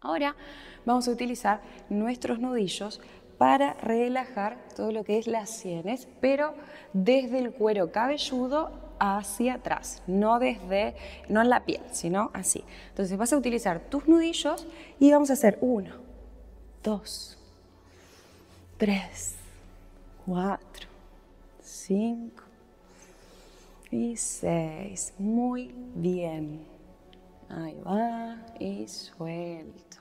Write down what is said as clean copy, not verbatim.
Ahora vamos a utilizar nuestros nudillos para relajar todo lo que es las sienes, pero desde el cuero cabelludo hacia atrás, no en la piel, sino así. Entonces vas a utilizar tus nudillos y vamos a hacer 1, 2, 3, 4, 5 y 6. Muy bien. Ahí va y suelto.